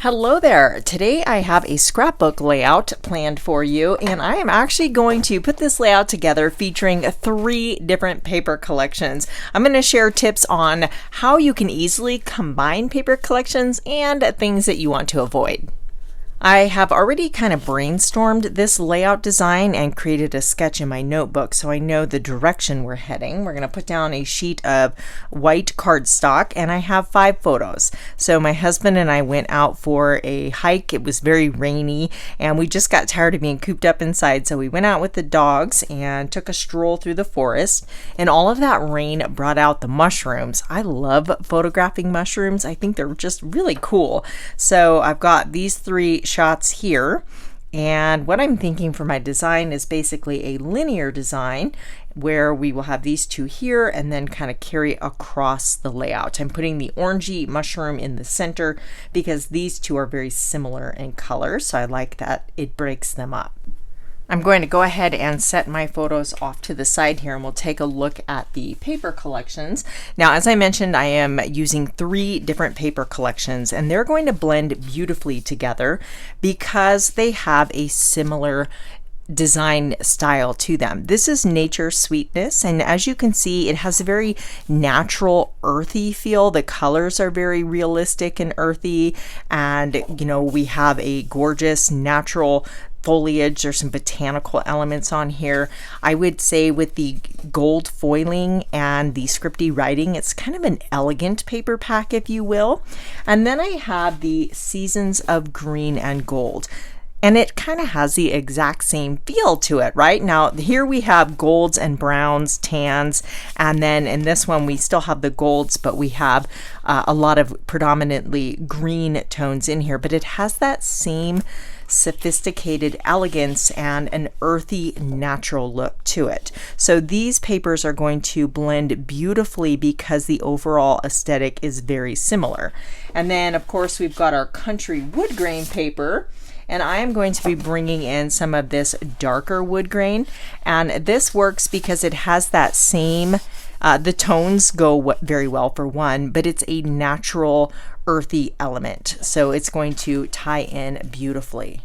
Hello there. Today I have a scrapbook layout planned for you, and I am actually going to put this layout together featuring 3 different paper collections. I'm going to share tips on how you can easily combine paper collections and things that you want to avoid. I have already kind of brainstormed this layout design and created a sketch in my notebook so I know the direction we're heading. We're going to put down a sheet of white cardstock, and I have 5 photos. So my husband and I went out for a hike. It was very rainy and we just got tired of being cooped up inside, so we went out with the dogs and took a stroll through the forest, and all of that rain brought out the mushrooms. I love photographing mushrooms. I think they're just really cool. So I've got these 3 shots here, and what I'm thinking for my design is basically a linear design where we will have these 2 here and then kind of carry across the layout. I'm putting the orangey mushroom in the center because these 2 are very similar in color, so I like that it breaks them up. I'm going to go ahead and set my photos off to the side here, and we'll take a look at the paper collections. Now, as I mentioned, I am using 3 different paper collections, and they're going to blend beautifully together because they have a similar design style to them. This is Nature Sweetness, and as you can see, it has a very natural, earthy feel. The colors are very realistic and earthy, and we have a gorgeous natural foliage. There's some botanical elements on here. I would say with the gold foiling and the scripty writing, it's kind of an elegant paper pack, if you will. And then I have the Seasons of Green and Gold, and it kind of has the exact same feel to it, right? Now here we have golds and browns, tans, and then in this one we still have the golds, but we have a lot of predominantly green tones in here, but it has that same sophisticated elegance and an earthy, natural look to it. So these papers are going to blend beautifully because the overall aesthetic is very similar. And then of course we've got our country wood grain paper, and I am going to be bringing in some of this darker wood grain, and this works because it has that same the tones go very well for one, but it's a natural earthy element, so it's going to tie in beautifully.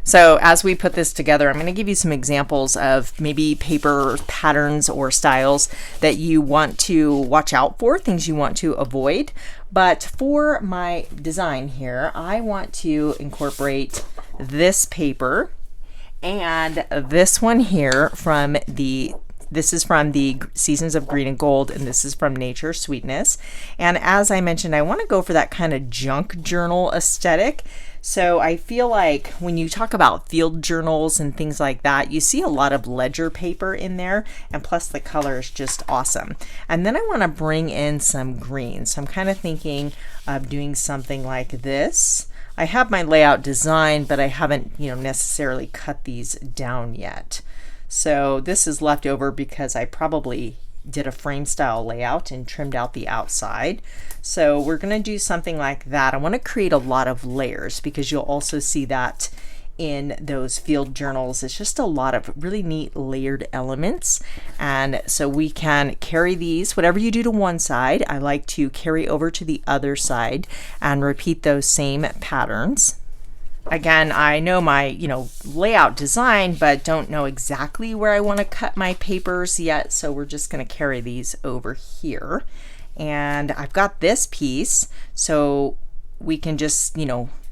So as we put this together, I'm going to give you some examples of maybe paper patterns or styles that you want to watch out for, things you want to avoid. But for my design here, I want to incorporate this paper and this one here this is from the Seasons of Green and Gold, and this is from Nature Sweetness. And as I mentioned, I want to go for that kind of junk journal aesthetic. So I feel like when you talk about field journals and things like that, you see a lot of ledger paper in there, and plus the color is just awesome. And then I want to bring in some green. So I'm kind of thinking of doing something like this. I have my layout designed, but I haven't necessarily cut these down yet. So this is left over because I probably did a frame style layout and trimmed out the outside. So we're going to do something like that. I want to create a lot of layers because you'll also see that in those field journals. It's just a lot of really neat layered elements, and so we can carry these, whatever you do to one side, I like to carry over to the other side and repeat those same patterns. Again, I know my layout design, but don't know exactly where I want to cut my papers yet, so we're just going to carry these over here. And I've got this piece, so we can just,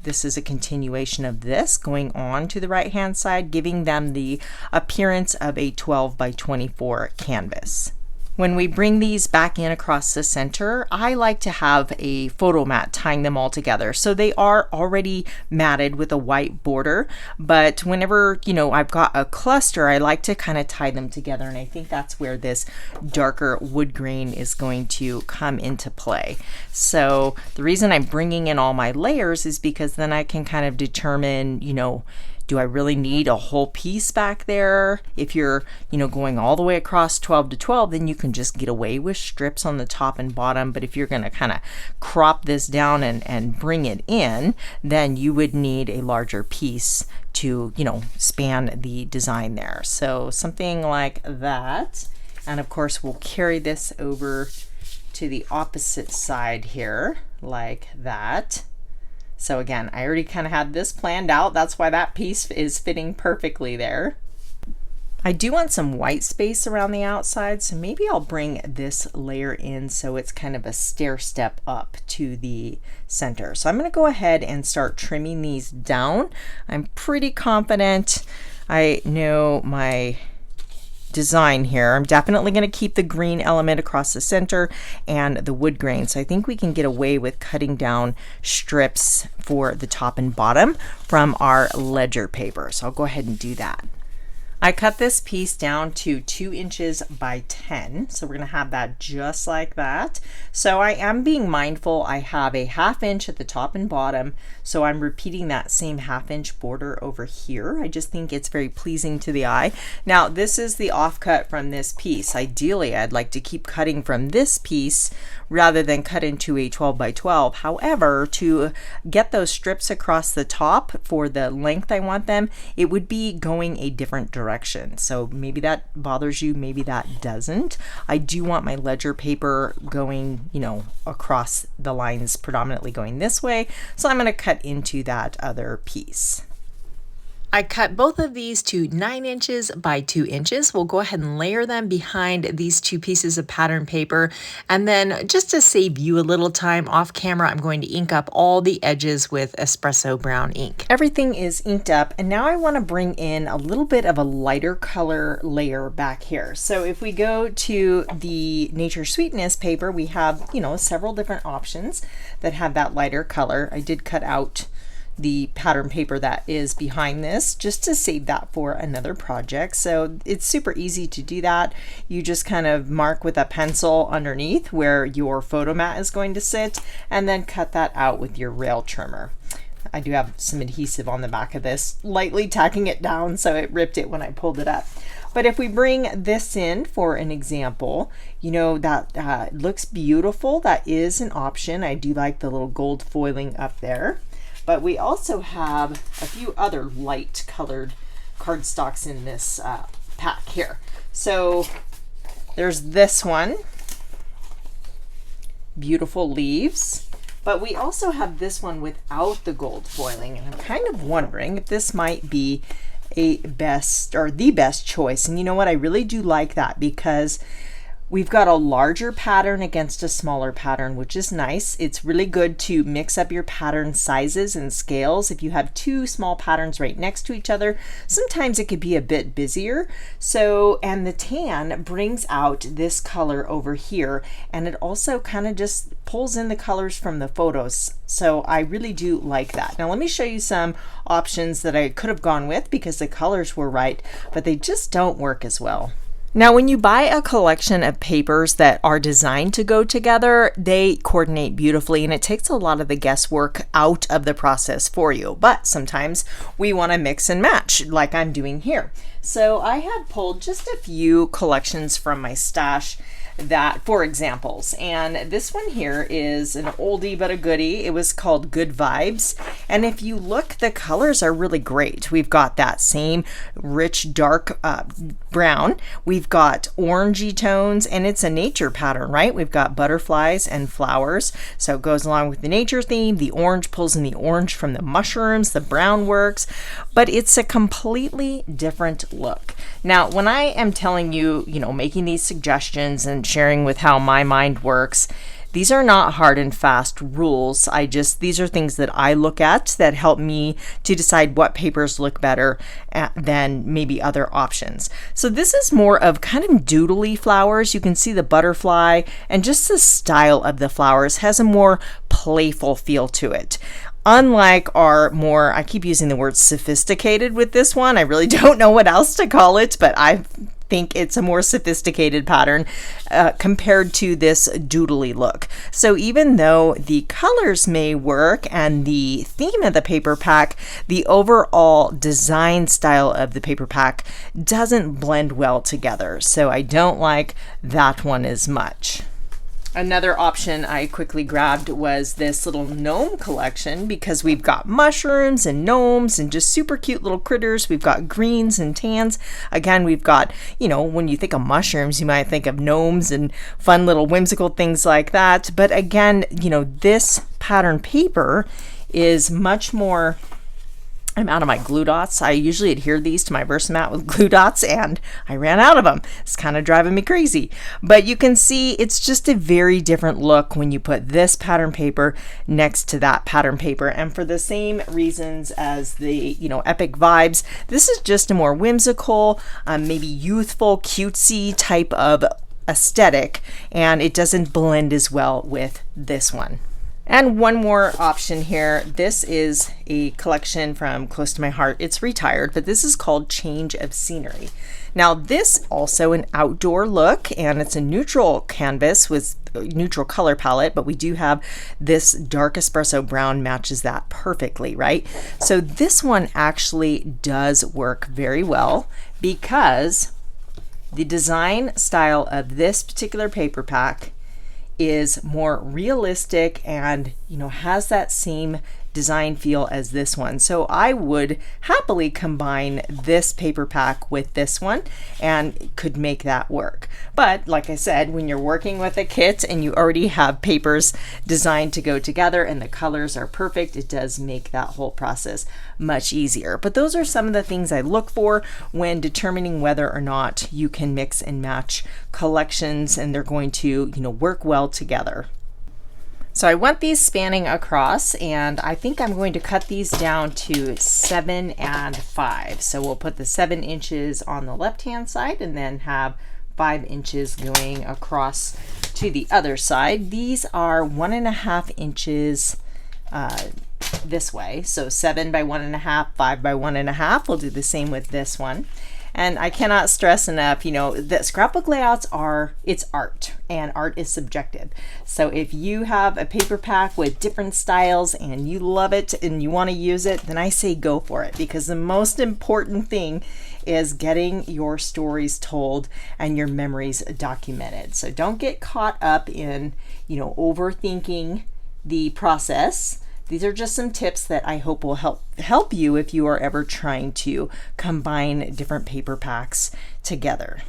this is a continuation of this going on to the right hand side, giving them the appearance of a 12 by 24 canvas. When we bring these back in across the center, I like to have a photo mat tying them all together. So they are already matted with a white border, but whenever, I've got a cluster, I like to kind of tie them together, and I think that's where this darker wood grain is going to come into play. So the reason I'm bringing in all my layers is because then I can kind of determine, do I really need a whole piece back there? If you're, going all the way across 12 to 12, then you can just get away with strips on the top and bottom. But if you're going to kind of crop this down and bring it in, then you would need a larger piece to, span the design there. So something like that. And of course, we'll carry this over to the opposite side here, like that. So again, I already kind of had this planned out. That's why that piece is fitting perfectly there. I do want some white space around the outside, so maybe I'll bring this layer in so it's kind of a stair step up to the center. So I'm going to go ahead and start trimming these down. I'm pretty confident I know my design here. I'm definitely going to keep the green element across the center and the wood grain. So I think we can get away with cutting down strips for the top and bottom from our ledger paper. So I'll go ahead and do that. I cut this piece down to 2 inches by 10, so we're going to have that just like that. So I am being mindful. I have a 1/2 inch at the top and bottom, so I'm repeating that same 1/2 inch border over here. I just think it's very pleasing to the eye. Now this is the offcut from this piece. Ideally, I'd like to keep cutting from this piece rather than cut into a 12 by 12. However, to get those strips across the top for the length I want them, it would be going a different direction. So maybe that bothers you, maybe that doesn't. I do want my ledger paper going, you know, across the lines, predominantly going this way. So I'm going to cut into that other piece. I cut both of these to 9 inches by 2 inches. We'll go ahead and layer them behind these 2 pieces of pattern paper. And then just to save you a little time off camera, I'm going to ink up all the edges with espresso brown ink. Everything is inked up, and now I want to bring in a little bit of a lighter color layer back here. So if we go to the Nature Sweetness paper, we have, you know, several different options that have that lighter color. I did cut out the pattern paper that is behind this just to save that for another project. So it's super easy to do that. You just kind of mark with a pencil underneath where your photo mat is going to sit, and then cut that out with your rail trimmer. I do have some adhesive on the back of this, lightly tacking it down so it ripped it when I pulled it up. But if we bring this in for an example, you know, that looks beautiful. That is an option. I do like the little gold foiling up there. But we also have a few other light colored cardstocks in this pack here. So there's this one, beautiful leaves. But we also have this one without the gold foiling. And I'm kind of wondering if this might be a best or the best choice. And you know what? I really do like that because we've got a larger pattern against a smaller pattern, which is nice. It's really good to mix up your pattern sizes and scales. If you have 2 small patterns right next to each other, sometimes it could be a bit busier. So, and the tan brings out this color over here, and it also kind of just pulls in the colors from the photos. So I really do like that. Now let me show you some options that I could have gone with because the colors were right, but they just don't work as well. Now, when you buy a collection of papers that are designed to go together, they coordinate beautifully, and it takes a lot of the guesswork out of the process for you. But sometimes we want to mix and match like I'm doing here. So I had pulled just a few collections from my stash that for examples, and this one here is an oldie but a goodie. It was called Good Vibes, and if you look, the colors are really great. We've got that same rich dark brown, we've got orangey tones, and it's a nature pattern, right? We've got butterflies and flowers, so it goes along with the nature theme. The orange pulls in the orange from the mushrooms, the brown works, but it's a completely different look. Now, when I am telling you, you know, making these suggestions and sharing with how my mind works, these are not hard and fast rules. These are things that I look at that help me to decide what papers look better than maybe other options. So this is more of kind of doodly flowers. You can see the butterfly, and just the style of the flowers has a more playful feel to it. Unlike our more, I keep using the word sophisticated with this one. I really don't know what else to call it, but I think it's a more sophisticated pattern compared to this doodly look. So even though the colors may work and the theme of the paper pack, the overall design style of the paper pack doesn't blend well together. So I don't like that one as much. Another option I quickly grabbed was this little gnome collection because we've got mushrooms and gnomes and just super cute little critters. We've got greens and tans. Again, we've got, you know, when you think of mushrooms, you might think of gnomes and fun little whimsical things like that. But again, you know, this pattern paper is much more. I'm out of my glue dots. I usually adhere these to my Versamat with glue dots, and I ran out of them. It's kind of driving me crazy. But you can see it's just a very different look when you put this pattern paper next to that pattern paper. And for the same reasons as the, Epic Vibes, this is just a more whimsical, maybe youthful, cutesy type of aesthetic, and it doesn't blend as well with this one. And one more option here. This is a collection from Close to My Heart. It's retired, but this is called Change of Scenery. Now this also an outdoor look, and it's a neutral canvas with neutral color palette, but we do have this dark espresso brown matches that perfectly, right? So this one actually does work very well because the design style of this particular paper pack is more realistic and has that same design feel as this one. So I would happily combine this paper pack with this one and could make that work. But like I said, when you're working with a kit and you already have papers designed to go together and the colors are perfect, it does make that whole process much easier. But those are some of the things I look for when determining whether or not you can mix and match collections and they're going to, work well together. So I want these spanning across, and I think I'm going to cut these down to 7 and 5. So we'll put the 7 inches on the left-hand side and then have 5 inches going across to the other side. These are 1.5 inches this way. So 7 by 1.5, 5 by 1.5. We'll do the same with this one. And I cannot stress enough, that scrapbook layouts it's art, and art is subjective. So if you have a paper pack with different styles and you love it and you want to use it, then I say go for it, because the most important thing is getting your stories told and your memories documented. So don't get caught up in, overthinking the process. These are just some tips that I hope will help you if you are ever trying to combine different paper packs together.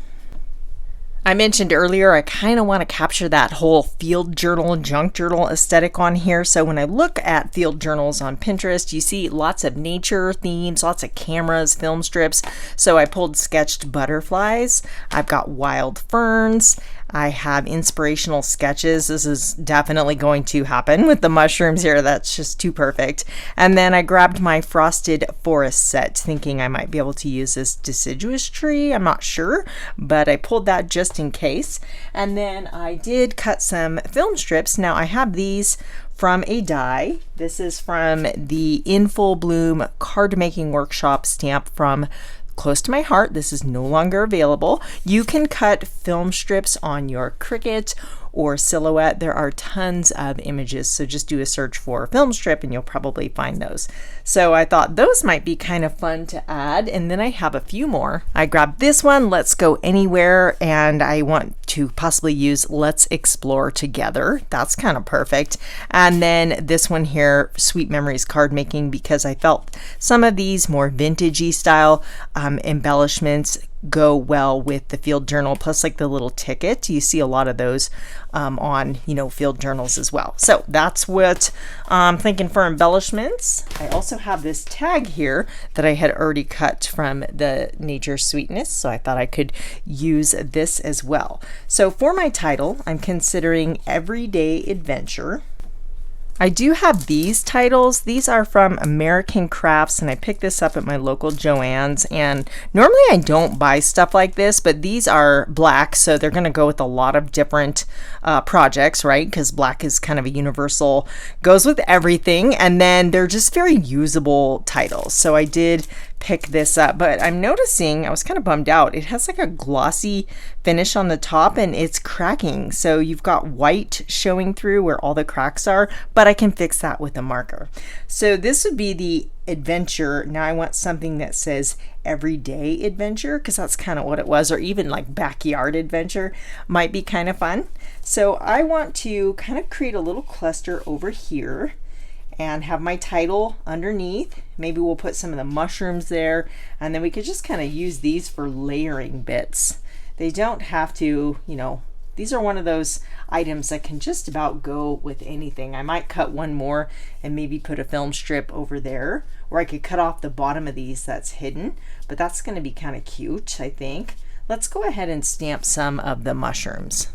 I mentioned earlier, I kind of want to capture that whole field journal, junk journal aesthetic on here. So when I look at field journals on Pinterest, you see lots of nature themes, lots of cameras, film strips. So I pulled sketched butterflies. I've got wild ferns. I have inspirational sketches. This is definitely going to happen with the mushrooms here. That's just too perfect. And then I grabbed my frosted forest set, thinking I might be able to use this deciduous tree. I'm not sure, but I pulled that just in case. And then I did cut some film strips. Now I have these from a die. This is from the In Full Bloom card making workshop stamp from Close to My Heart. This is no longer available. You can cut film strips on your Cricut or Silhouette. There are tons of images, so just do a search for film strip and you'll probably find those. So I thought those might be kind of fun to add, and then I have a few more. I grabbed this one, Let's Go Anywhere, and I want to possibly use Let's Explore Together. That's kind of perfect. And then this one here, Sweet Memories Card Making, because I felt some of these more vintagey style embellishments go well with the field journal, plus like the little ticket. You see a lot of those on field journals as well. So that's what I'm thinking for embellishments. I also have this tag here that I had already cut from the Nature Sweetness, so I thought I could use this as well. So for my title, I'm considering Everyday Adventure. I do have these titles. These are from American Crafts, and I picked this up at my local Joann's. And normally I don't buy stuff like this, but these are black, so they're going to go with a lot of different projects, right? Because black is kind of a universal, goes with everything. And then they're just very usable titles. So I did pick this up, but I'm noticing, I was kind of bummed out, it has like a glossy finish on the top and it's cracking. So you've got white showing through where all the cracks are, but I can fix that with a marker. So this would be the adventure. Now I want something that says Everyday Adventure, because that's kind of what it was, or even like Backyard Adventure might be kind of fun. So I want to kind of create a little cluster over here and have my title underneath. Maybe we'll put some of the mushrooms there, and then we could just kind of use these for layering bits. They don't have to, These are one of those items that can just about go with anything. I might cut one more and maybe put a film strip over there, or I could cut off the bottom of these that's hidden, but that's going to be kind of cute, I think. Let's go ahead and stamp some of the mushrooms.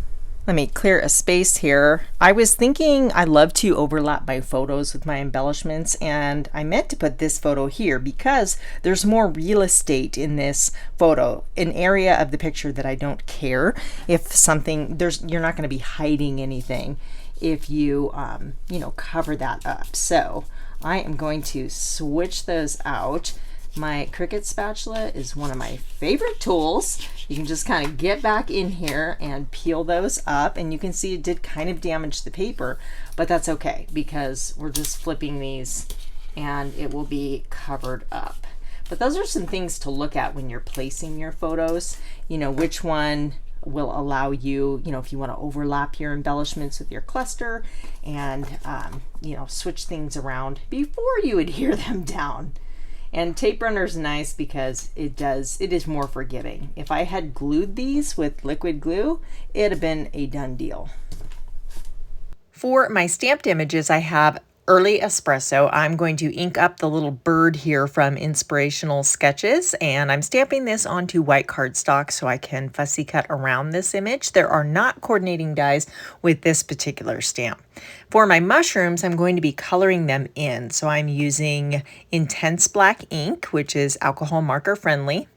Let me clear a space here. I was thinking I love to overlap my photos with my embellishments, and I meant to put this photo here because there's more real estate in this photo, an area of the picture that I don't care if something, you're not going to be hiding anything if you, cover that up. So I am going to switch those out. My Cricut spatula is one of my favorite tools. You can just kind of get back in here and peel those up, and you can see it did kind of damage the paper, but that's okay because we're just flipping these and it will be covered up. But those are some things to look at when you're placing your photos. Which one will allow you, if you want to overlap your embellishments with your cluster and, switch things around before you adhere them down. And tape runner is nice because it is more forgiving. If I had glued these with liquid glue, it'd have been a done deal. For my stamped images, I have Early Espresso. I'm going to ink up the little bird here from Inspirational Sketches, and I'm stamping this onto white cardstock so I can fussy cut around this image. There are not coordinating dies with this particular stamp. For my mushrooms, I'm going to be coloring them in. So I'm using Intense Black ink, which is alcohol marker friendly.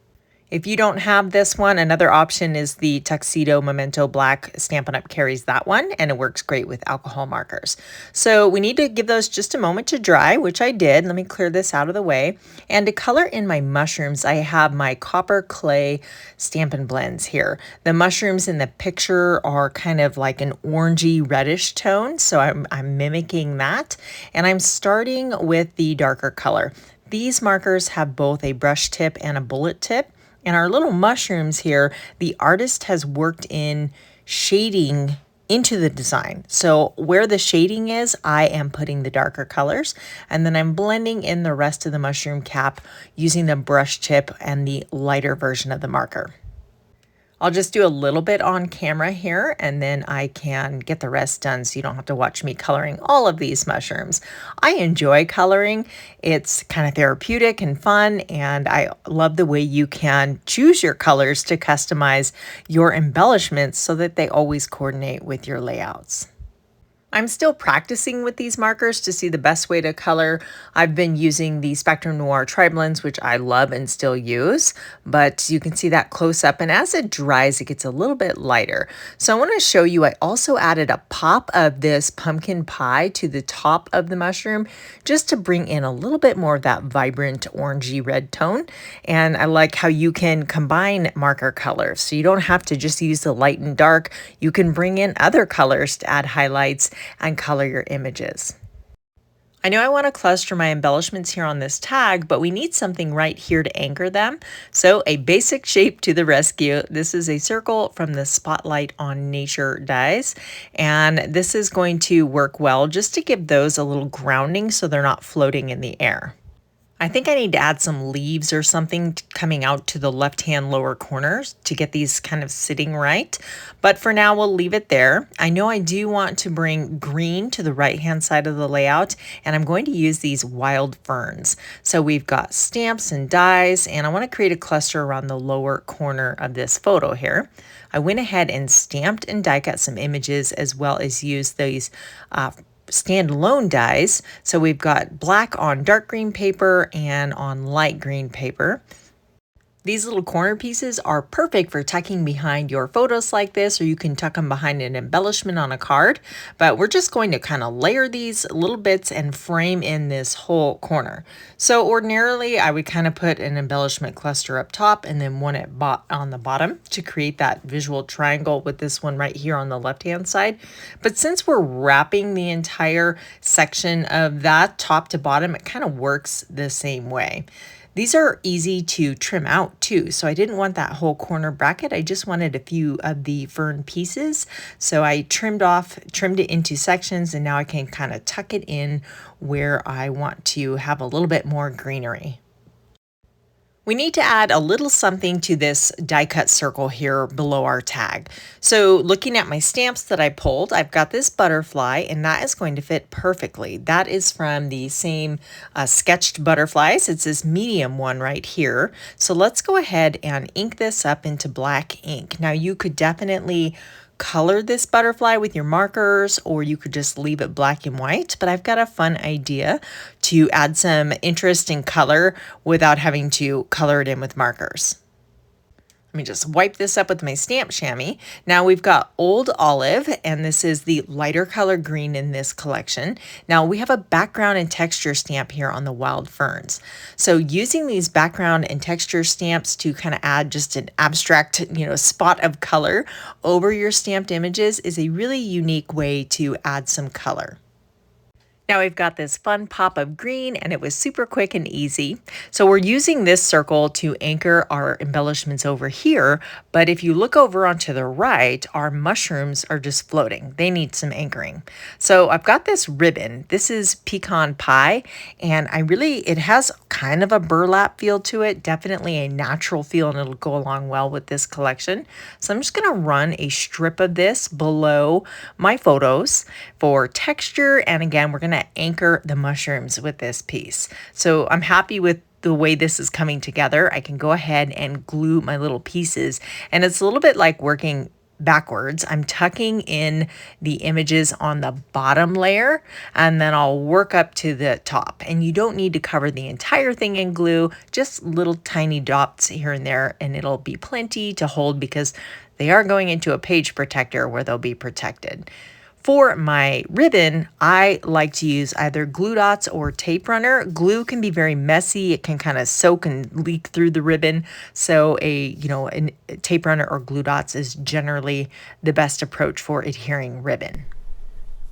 If you don't have this one, another option is the Tuxedo Memento Black. Stampin' Up! Carries that one, and it works great with alcohol markers. So we need to give those just a moment to dry, which I did. Let me clear this out of the way. And to color in my mushrooms, I have my copper clay Stampin' Blends here. The mushrooms in the picture are kind of like an orangey reddish tone, so I'm mimicking that. And I'm starting with the darker color. These markers have both a brush tip and a bullet tip. And our little mushrooms here, the artist has worked in shading into the design. So where the shading is, I am putting the darker colors, and then I'm blending in the rest of the mushroom cap using the brush tip and the lighter version of the marker. I'll just do a little bit on camera here, and then I can get the rest done so you don't have to watch me coloring all of these mushrooms. I enjoy coloring. It's kind of therapeutic and fun, and I love the way you can choose your colors to customize your embellishments so that they always coordinate with your layouts. I'm still practicing with these markers to see the best way to color. I've been using the Spectrum Noir Tri-Blends, which I love and still use, but you can see that close up, and as it dries, it gets a little bit lighter. So I want to show you, I also added a pop of this pumpkin pie to the top of the mushroom, just to bring in a little bit more of that vibrant orangey red tone. And I like how you can combine marker colors, so you don't have to just use the light and dark. You can bring in other colors to add highlights and color your images. I know I want to cluster my embellishments here on this tag, but we need something right here to anchor them. So a basic shape to the rescue. This is a circle from the Spotlight on Nature dies, and this is going to work well just to give those a little grounding so they're not floating in the air. I think I need to add some leaves or something coming out to the left-hand lower corners to get these kind of sitting right. But for now, we'll leave it there. I know I do want to bring green to the right-hand side of the layout, and I'm going to use these wild ferns. So we've got stamps and dies, and I want to create a cluster around the lower corner of this photo here. I went ahead and stamped and die cut some images, as well as used these standalone dies. So we've got black on dark green paper and on light green paper. These little corner pieces are perfect for tucking behind your photos like this, or you can tuck them behind an embellishment on a card. But we're just going to kind of layer these little bits and frame in this whole corner. So ordinarily, I would kind of put an embellishment cluster up top and then one on the bottom to create that visual triangle with this one right here on the left-hand side. But since we're wrapping the entire section of that top to bottom, it kind of works the same way. These are easy to trim out too, so I didn't want that whole corner bracket. I just wanted a few of the fern pieces. So I trimmed it into sections, and now I can kind of tuck it in where I want to have a little bit more greenery. We need to add a little something to this die cut circle here below our tag. So looking at my stamps that I pulled, I've got this butterfly and that is going to fit perfectly. That is from the same sketched butterflies. It's this medium one right here. So let's go ahead and ink this up into black ink. Now you could definitely color this butterfly with your markers, or you could just leave it black and white, but I've got a fun idea to add some interest in color without having to color it in with markers. Let me just wipe this up with my stamp chamois. Now we've got Old Olive, and this is the lighter color green in this collection. Now we have a background and texture stamp here on the Wild Ferns. So using these background and texture stamps to kind of add just an abstract, spot of color over your stamped images is a really unique way to add some color. Now we've got this fun pop of green and it was super quick and easy. So we're using this circle to anchor our embellishments over here, but if you look over onto the right, our mushrooms are just floating. They need some anchoring. So I've got this ribbon. This is pecan pie, and it has kind of a burlap feel to it, definitely a natural feel, and it'll go along well with this collection. So I'm just gonna run a strip of this below my photos for texture, and again, we're gonna anchor the mushrooms with this piece. So I'm happy with the way this is coming together. I can go ahead and glue my little pieces, and it's a little bit like working backwards. I'm tucking in the images on the bottom layer, and then I'll work up to the top. And you don't need to cover the entire thing in glue, just little tiny dots here and there, and it'll be plenty to hold because they are going into a page protector where they'll be protected. For my ribbon, I like to use either glue dots or tape runner. Glue can be very messy. It can kind of soak and leak through the ribbon. So a tape runner or glue dots is generally the best approach for adhering ribbon.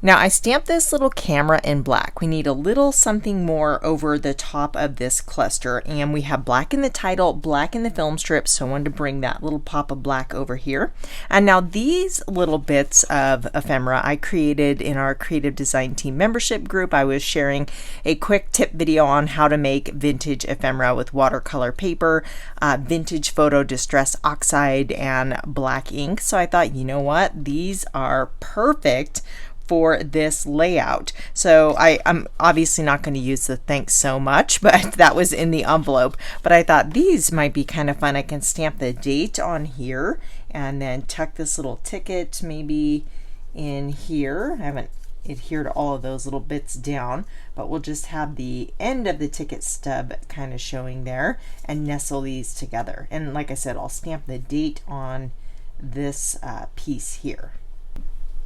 Now I stamped this little camera in black. We need a little something more over the top of this cluster, and we have black in the title, black in the film strip, so I wanted to bring that little pop of black over here. And now these little bits of ephemera I created in our creative design team membership group. I was sharing a quick tip video on how to make vintage ephemera with watercolor paper, vintage photo distress oxide, and black ink. So I thought, you know what, these are perfect for this layout. So I'm obviously not going to use the thanks so much, but that was in the envelope. But I thought these might be kind of fun. I can stamp the date on here and then tuck this little ticket maybe in here. I haven't adhered all of those little bits down, but we'll just have the end of the ticket stub kind of showing there and nestle these together. And like I said, I'll stamp the date on this piece here.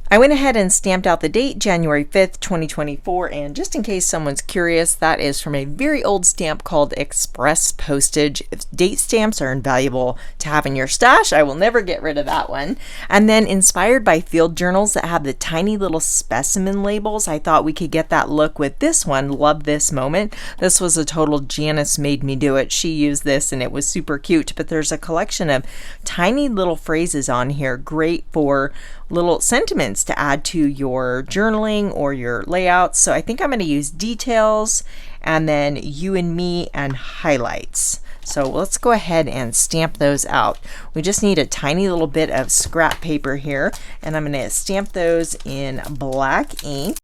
I went ahead and stamped out the date, January 5th, 2024, and just in case someone's curious, that is from a very old stamp called Express Postage. Date stamps are invaluable to have in your stash. I will never get rid of that one. And then inspired by field journals that have the tiny little specimen labels, I thought we could get that look with this one, Love This Moment. This was a total Janice made me do it. She used this and it was super cute, but there's a collection of tiny little phrases on here, great for little sentiments to add to your journaling or your layouts. So I think I'm going to use details and then you and me and highlights. So let's go ahead and stamp those out. We just need a tiny little bit of scrap paper here, and I'm going to stamp those in black ink.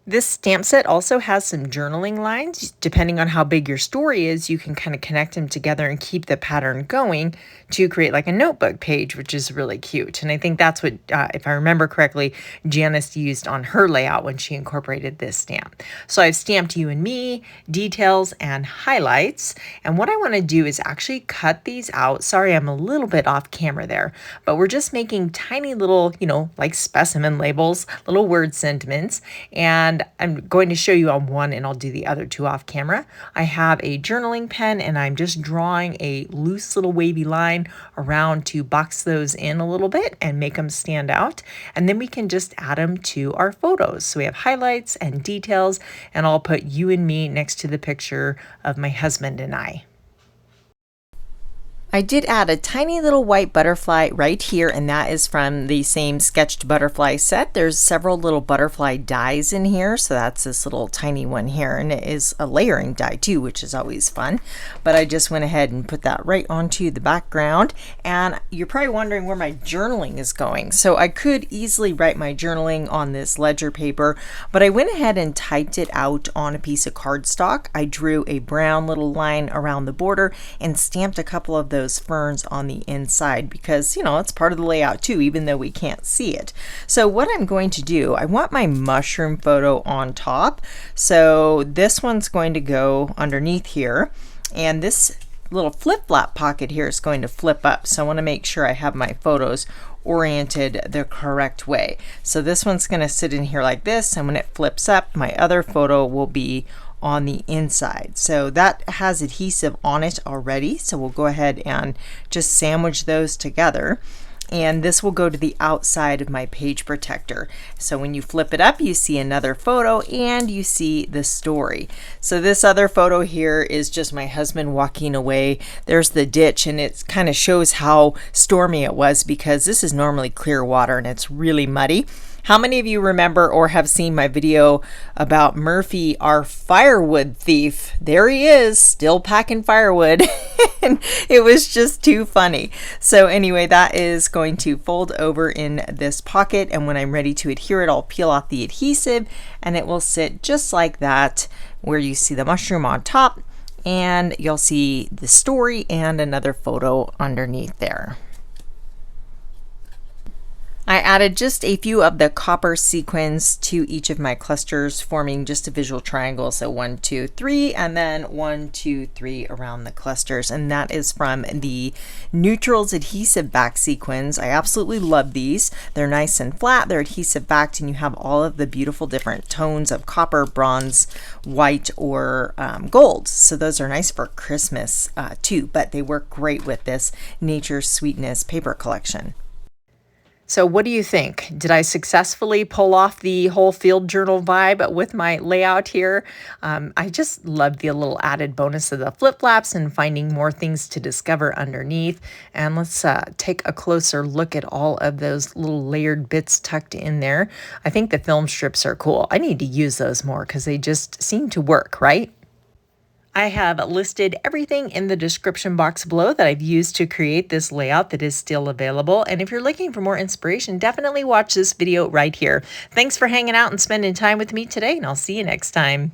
This stamp set also has some journaling lines. Depending on how big your story is, you can kind of connect them together and keep the pattern going to create like a notebook page, which is really cute. And I think that's what, if I remember correctly, Janice used on her layout when she incorporated this stamp. So I've stamped you and me, details, and highlights. And what I want to do is actually cut these out. Sorry, I'm a little bit off camera there, but we're just making tiny little, like specimen labels, little word sentiments. And I'm going to show you on one and I'll do the other two off camera. I have a journaling pen and I'm just drawing a loose little wavy line around to box those in a little bit and make them stand out. And then we can just add them to our photos. So we have highlights and details, and I'll put you and me next to the picture of my husband and I. I did add a tiny little white butterfly right here, and that is from the same sketched butterfly set. There's several little butterfly dies in here, so that's this little tiny one here, and it is a layering die too, which is always fun. But I just went ahead and put that right onto the background, and you're probably wondering where my journaling is going. So I could easily write my journaling on this ledger paper, but I went ahead and typed it out on a piece of cardstock. I drew a brown little line around the border and stamped a couple of those ferns on the inside because, you know, it's part of the layout too, even though we can't see it. So what I'm going to do, I want my mushroom photo on top. So this one's going to go underneath here, and this little flip-flap pocket here is going to flip up. So I want to make sure I have my photos oriented the correct way. So this one's going to sit in here like this, and when it flips up, my other photo will be on the inside. So that has adhesive on it already, so we'll go ahead and just sandwich those together, and this will go to the outside of my page protector. So when you flip it up, you see another photo and you see the story. So this other photo here is just my husband walking away. There's the ditch, and it kind of shows how stormy it was because this is normally clear water and it's really muddy. How many of you remember or have seen my video about Murphy, our firewood thief? There he is, still packing firewood. And it was just too funny. So anyway, that is going to fold over in this pocket, and when I'm ready to adhere it, I'll peel off the adhesive and it will sit just like that, where you see the mushroom on top, and you'll see the story and another photo underneath there. I added just a few of the copper sequins to each of my clusters, forming just a visual triangle. So 1, 2, 3, and then 1, 2, 3 around the clusters. And that is from the Neutrals adhesive back sequins. I absolutely love these. They're nice and flat, they're adhesive backed, and you have all of the beautiful different tones of copper, bronze, white, or gold. So those are nice for Christmas too, but they work great with this Nature's Sweetness paper collection. So what do you think? Did I successfully pull off the whole field journal vibe with my layout here? I just love the little added bonus of the flip-flaps and finding more things to discover underneath. And let's take a closer look at all of those little layered bits tucked in there. I think the film strips are cool. I need to use those more because they just seem to work, right? I have listed everything in the description box below that I've used to create this layout that is still available. And if you're looking for more inspiration, definitely watch this video right here. Thanks for hanging out and spending time with me today, and I'll see you next time.